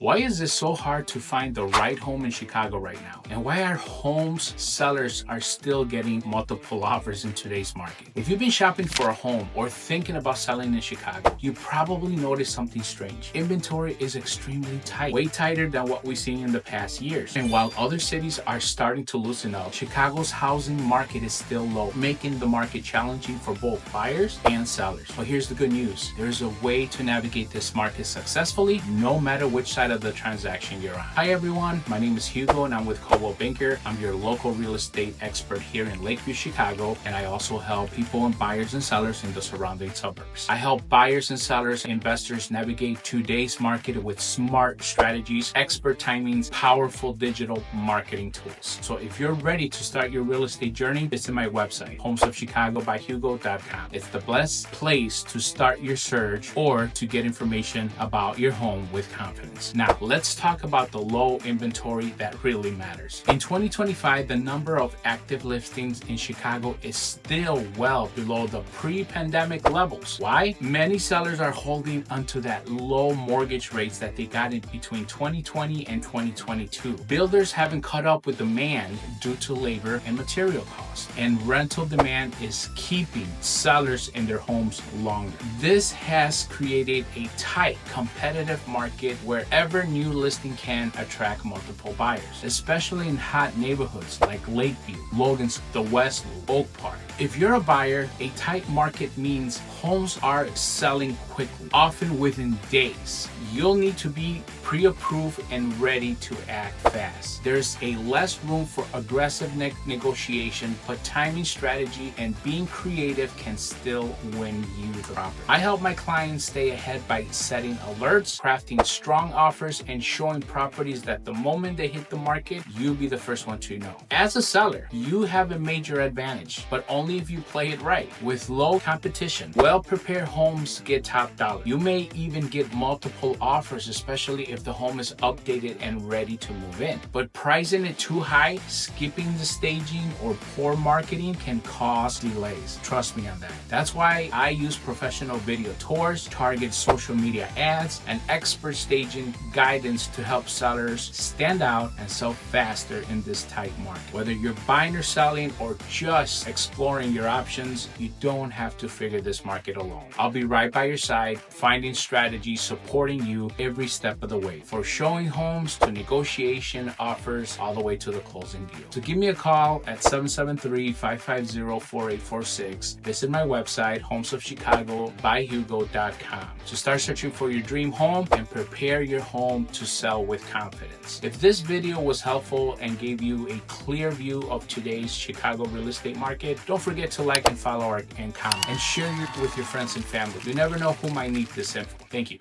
Why is it so hard to find the right home in Chicago right now? And why are homes sellers are still getting multiple offers in today's market? If you've been shopping for a home or thinking about selling in Chicago, you probably noticed something strange. Inventory is extremely tight, way tighter than what we've seen in the past years. And while other cities are starting to loosen up, Chicago's housing market is still low, making the market challenging for both buyers and sellers. But here's the good news. There's a way to navigate this market successfully, no matter which side of the transaction you're on. Hi everyone, my name is Hugo and I'm with Coldwell Banker. I'm your local real estate expert here in Lakeview, Chicago, and I also help people and buyers and sellers in the surrounding suburbs. I help buyers and sellers, investors navigate today's market with smart strategies, expert timings, powerful digital marketing tools. So if you're ready to start your real estate journey, visit my website, homesofchicagobyhugo.com. It's the best place to start your search or to get information about your home with confidence. Now, let's talk about the low inventory that really matters. In 2025, the number of active listings in Chicago is still well below the pre-pandemic levels. Why? Many sellers are holding onto that low mortgage rates that they got in between 2020 and 2022. Builders haven't caught up with demand due to labor and material costs, and rental demand is keeping sellers in their homes longer. This has created a tight, competitive market where every new listing can attract multiple buyers, especially in hot neighborhoods like Lakeview, Logan's, the West Loop, Oak Park. If you're a buyer, a tight market means homes are selling quickly, often within days. You'll need to be pre-approved and ready to act fast. There's a less room for aggressive negotiation, but timing strategy and being creative can still win you the property. I help my clients stay ahead by setting alerts, crafting strong offers, and showing properties that the moment they hit the market, you'll be the first one to know. As a seller, you have a major advantage, but only if you play it right. With low competition, well-prepared homes get top dollar. You may even get multiple offers, especially if the home is updated and ready to move in. But pricing it too high, skipping the staging, or poor marketing can cause delays. Trust me on that. That's why I use professional video tours, target social media ads, and expert staging guidance to help sellers stand out and sell faster in this tight market. Whether you're buying or selling or just exploring your options, you don't have to figure this market alone. I'll be right by your side, finding strategies, supporting you every step of the way, for showing homes to negotiation offers all the way to the closing deal. So give me a call at 773-550-4846. Visit my website, homesofchicagobyhugo.com, to start searching for your dream home and prepare your home to sell with confidence. If this video was helpful and gave you a clear view of today's Chicago real estate market, don't forget to like and follow and comment and share it with your friends and family. You never know who might need this info. Thank you.